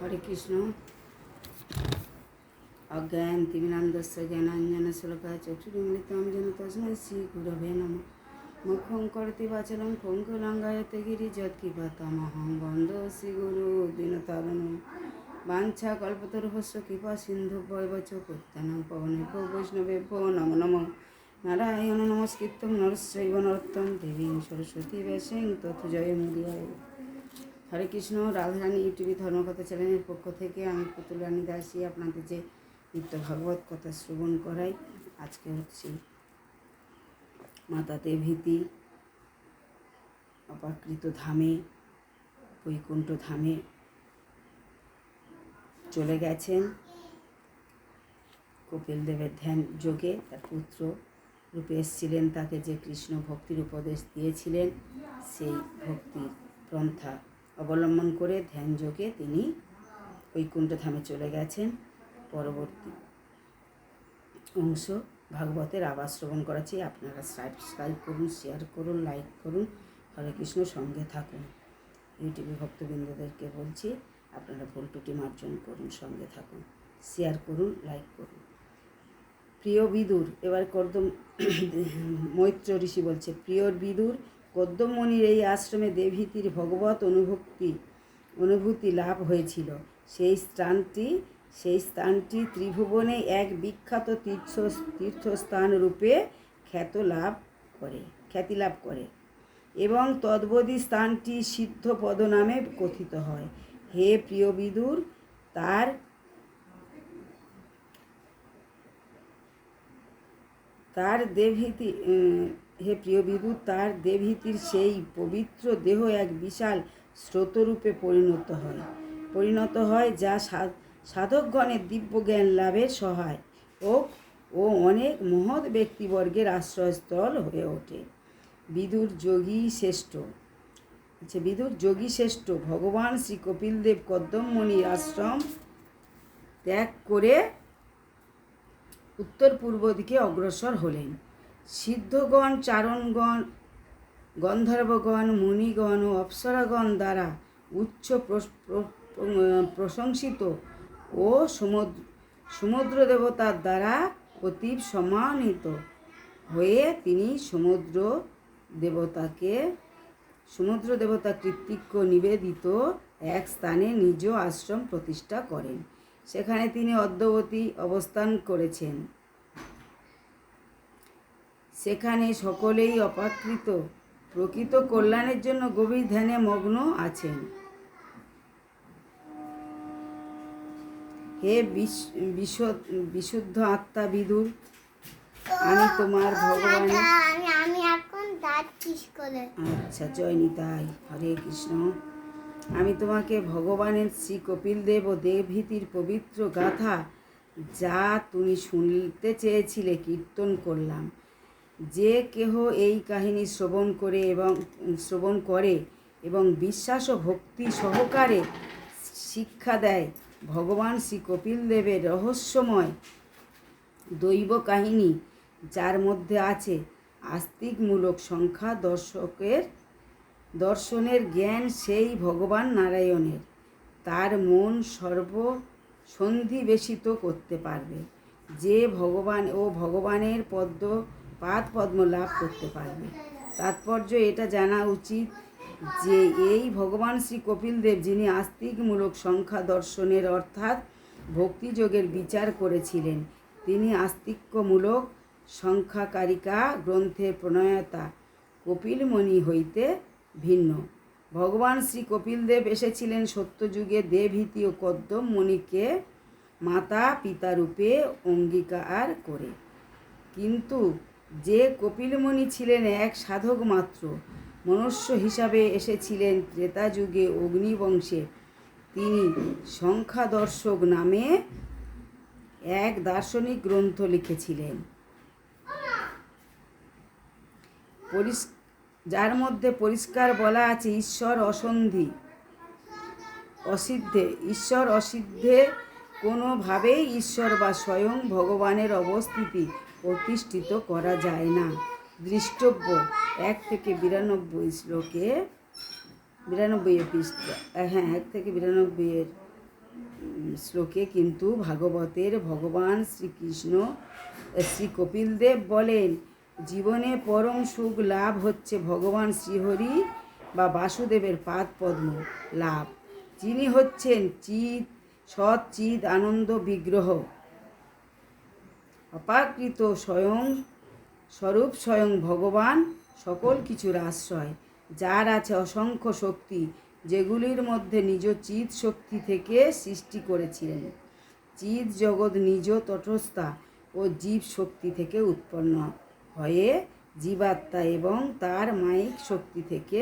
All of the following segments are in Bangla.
হরে কৃষ্ণ। অজ্ঞানতিমিরান্ধস্য জ্ঞানাঞ্জনশলাকায় চক্ষুর্মিলিतं येन তস্मै শ্রীগুরবে নমঃ। মুখং করোতি বাচালং পঙ্গুং লঙ্ঘয়তে গিরিযৎকৃপাতমহং বন্দে শ্রীগুরুং দীনতারিণং। বাঞ্ছাকল্পতরুভ্যশ্চ কৃপা সিন্ধুভ্যেব চ পতিতানাং পাবনেভ্যো বৈষ্ণবেভ্যো নমো নমঃ। নারায়ণং নমস্কৃত্যং নরশ্চৈব নরোত্তমং দেবীং সরস্বতী ব্যাসং ততো জয়মুদীরয়ে। হরে কৃষ্ণ। রাধারানী ইউটিউবে ধর্মকথা চ্যানেলের পক্ষ থেকে আমি পুতুল রানী দাসী আপনাদের যে নিত্য ভাগবত কথা শ্রবণ করাই। আজকে হচ্ছে মাতা দেবহূতি অপাকৃত ধামে বৈকুণ্ঠ ধামে চলে গেছেন। কপিল দেবের ধ্যান যোগে তার পুত্র রূপে এসেছিলেন, তাকে যে কৃষ্ণ ভক্তির উপদেশ দিয়েছিলেন সেই ভক্তির পন্থা অবলম্বন করে ধ্যান যোগে তিনি বৈকুণ্ঠ ধামে চলে গেছেন। পরবর্তী অংশ ভাগবতের আবার শ্রবণ করাচ্ছি। আপনারা সাবস্ক্রাইব করুন, শেয়ার করুন, লাইক করুন। হরে কৃষ্ণ সঙ্গে থাকুন। ইউটিউবে ভক্তবৃন্দদেরকে বলছি, আপনারা ভুল ত্রুটি মার্জন করুন, সঙ্গে থাকুন, শেয়ার করুন, লাইক করুন। প্রিয় বিদুর, এবার কর্দম মৈত্র ঋষি বলছে, প্রিয় বিদুর, কদ্মমণির এই আশ্রমে দেবহূতির ভগবত অনুভূতি লাভ হয়েছিল। সেই স্থানটি ত্রিভুবনে এক বিখ্যাত তীর্থস্থান রূপে খ্যাতি লাভ করে এবং তদ্বদী স্থানটি সিদ্ধপদ নামে কথিত হয়। হে প্রিয় বিদুর, তার দেবহূতির সেই পবিত্র দেহ এক বিশাল স্রোতরূপে পরিণত হয় যা সাধকগণের দিব্য জ্ঞান লাভের সহায় ও অনেক মহৎ ব্যক্তিবর্গের আশ্রয়স্থল হয়ে ওঠে। বিদুর যোগী শ্রেষ্ঠ ভগবান শ্রী কপিলদেব কদ্মমণির আশ্রম ত্যাগ করে উত্তর পূর্ব দিকে অগ্রসর হলেন। সিদ্ধগণ, চারণগণ, গন্ধর্বগণ, মুনিগণ ও অপ্সরাগণ দ্বারা উচ্চ প্রশংসিত ও সমুদ্র দেবতার দ্বারা অতীব সম্মানিত হয়ে তিনি সমুদ্র দেবতা কর্তৃক নিবেদিত এক স্থানে নিজ আশ্রম প্রতিষ্ঠা করেন। সেখানে তিনি অদ্যাবধি অবস্থান করেছেন। সেখানে সকলেই অপাকৃত প্রকৃত কল্যাণের জন্য গভীর ধ্যানে মগ্ন আছেন। হে বিশুদ্ধ আত্মা বিদুর, আমি তোমার ভগবানের আচ্ছা জয় নিতাই। হরে কৃষ্ণ। আমি তোমাকে ভগবানের শ্রী কপিলদেব ও দেবহূতির পবিত্র গাথা, যা তুমি শুনতে চেয়েছিলে, কীর্তন করলাম। যে কেহ এই কাহিনী শ্রবণ করে এবং বিশ্বাস ও ভক্তি সহকারে শিক্ষা দেয়, ভগবান শ্রী কপিলদেবের রহস্যময় দৈব কাহিনী, যার মধ্যে আছে আস্তিকমূলক সংখ্যা দর্শনের জ্ঞান, সেই ভগবান নারায়ণের তার মন সন্ধিবেশিত করতে পারবে, যে ভগবানের পাদপদ্ম লাভ করতে পারবে। তাৎপর্য এটা জানা উচিত যে এই ভগবান শ্রী কপিলদেব, যিনি আস্তিকমূলক সংখ্যা দর্শনের অর্থাৎ ভক্তিযোগের বিচার করেছিলেন, তিনি আস্তিক্যমূলক সংখ্যাকারিকা গ্রন্থের প্রণেতা কপিলমণি হইতে ভিন্ন। ভগবান শ্রী কপিলদেব এসেছিলেন সত্যযুগে দেবহূতি ও কদ্মমণিকে মাতা পিতারূপে অঙ্গীকার করে, কিন্তু যে কপিলমণি ছিলেন এক সাধক মাত্র, মনুষ্য হিসাবে এসেছিলেন ত্রেতাযুগে অগ্নিবংশে। তিনি সংখ্যাদর্শক নামে এক দার্শনিক গ্রন্থ লিখেছিলেন, যার মধ্যে পরিষ্কার বলা আছে ঈশ্বর অসিদ্ধে কোনোভাবেই ঈশ্বর বা স্বয়ং ভগবানের অবস্থিতি প্রতিষ্ঠিত করা যায় না। দৃষ্টব্য 1 থেকে 92 শ্লোকে 92 পৃষ্ঠা 1 থেকে 92 শ্লোকে কিন্তু ভাগবতের ভগবান শ্রী কপিলদেব বলেন, জীবনে পরম সুখ লাভ হচ্ছে ভগবান শ্রীহরি বা বাসুদেবের পাদ পদ্ম লাভ, যিনি হচ্ছেন সৎ চিৎ আনন্দ বিগ্রহ, অপাকৃত স্বরূপ স্বয়ং ভগবান, সকল কিছুর আশ্রয়, যার আছে অসংখ্য শক্তি, যেগুলির মধ্যে নিজ চিৎ শক্তি থেকে সৃষ্টি করেছিলেন। চিৎ জগৎ নিজ তটস্থা ও জীব শক্তি থেকে উৎপন্ন হয়ে জীবাত্মা এবং তার মায়িক শক্তি থেকে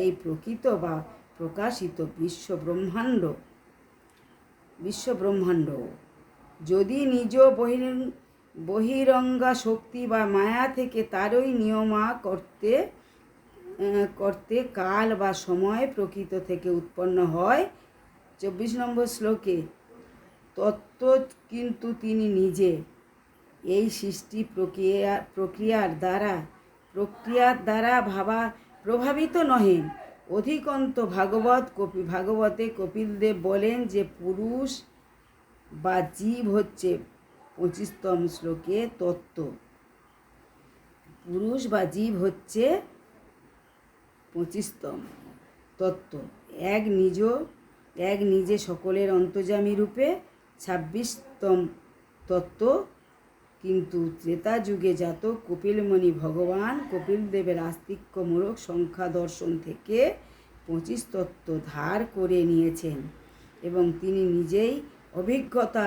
এই প্রকৃত বা প্রকাশিত বিশ্বব্রহ্মাণ্ড যদি নিজ বহিরঙ্গা শক্তি বা মায়া থেকে তারই নিয়মা করতে কাল বা সময় প্রকৃত থেকে উৎপন্ন হয়। 24 নম্বর শ্লোকে তত্ত্ব কিন্তু তিনি নিজে এই সৃষ্টি প্রক্রিয়ার দ্বারা প্রভাবিত নহেন। অধিকন্তু ভাগবতে কপিলদেব বলেন যে পুরুষ বা জীব হচ্ছে 25তম শ্লোকে তত্ত্ব। পুরুষ বা জীব হচ্ছে 25তম তত্ত্ব, এক নিজে সকলের অন্তর্যামী রূপে। 26তম তত্ত্ব কিন্তু ত্রেতা যুগে জাত কপিলমুনি ভগবান কপিলদেবের আস্তিক্যমূলক সংখ্যা দর্শন থেকে 25 তত্ত্ব ধার করে নিয়েছেন এবং তিনি নিজেই অভিজ্ঞতা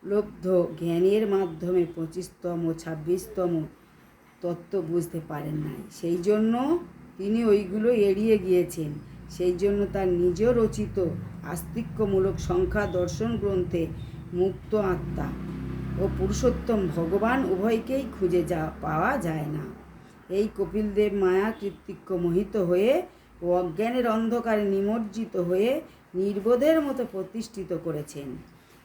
লব্ধ জ্ঞানের মাধ্যমে 25তম ও 26তম তত্ত্ব বুঝতে পারেন নাই, সেই জন্য তিনি ওইগুলো এড়িয়ে গিয়েছেন। সেই জন্য তার নিজ রচিত আস্তিক্যমূলক সংখ্যা দর্শন গ্রন্থে মুক্ত আত্মা ও পুরুষোত্তম ভগবান উভয়কেই খুঁজে পাওয়া যায় না। এই কপিলদেব মায়া কৃত্তিক্য মোহিত হয়ে ও অজ্ঞানের অন্ধকারে নিমজ্জিত হয়ে নির্বোধের মতো প্রতিষ্ঠিত করেছেন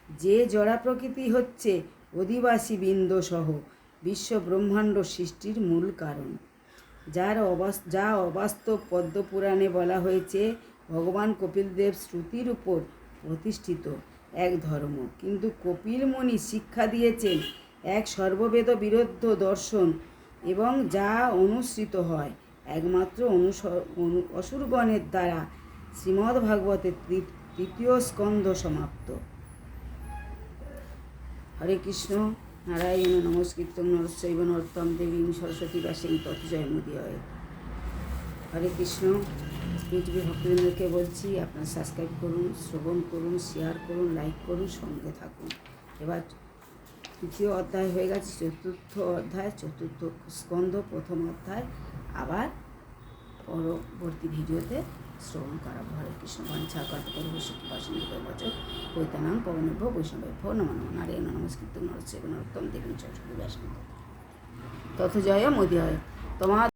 যে জড়া প্রকৃতি হচ্ছে অধিবাসী বৃন্দ সহ বিশ্ব ব্রহ্মাণ্ড সৃষ্টির মূল কারণ। যা অবাস্তব পদ্মপুরাণে বলা হয়েছে ভগবান কপিলদেব শ্রুতির উপর প্রতিষ্ঠিত এক ধর্ম, কিন্তু কপিল মুনি শিক্ষা দিয়েছেন এক সর্ববেদ বিরুদ্ধ দর্শন এবং যা অনুসৃত হয় একমাত্র অসুরগণের দ্বারা। শ্রীমদ্ভাগবতের 3য় স্কন্ধ সমাপ্ত। হরে কৃষ্ণ। নারায়ণ নমস্কৃত্যং নরচৈব নরোত্তমং দেবীং সরস্বতী ব্যাসং তৎ জয়মুদীরয়ে। হরে কৃষ্ণ। ইউটিউবে ভক্তবৃন্দকে বলছি, আপনারা সাবস্ক্রাইব করুন, শ্রবণ করুন, শেয়ার করুন, লাইক করুন, সঙ্গে থাকুন। এবার 3য় অধ্যায় হয়ে গেছে, 4র্থ অধ্যায়, 4র্থ স্কন্ধ 1ম অধ্যায় আবার পরবর্তী ভিডিওতে শ্রবণ করাবো। হরে কৃষ্ণ। বাঞ্ছা কল্পতরুভ্যশ্চ কৃপাসিন্ধুভ্যশ্চ পতিতানাং পতিতানাং পাবনেভ্যো বৈষ্ণবেভ্যো নমো নমঃ। নারায়ণ নমস্কৃত্যং নরচৈব নরোত্তমং দেবীং সরস্বতী ব্যাসং তৎ জয়মুদীরয়ে।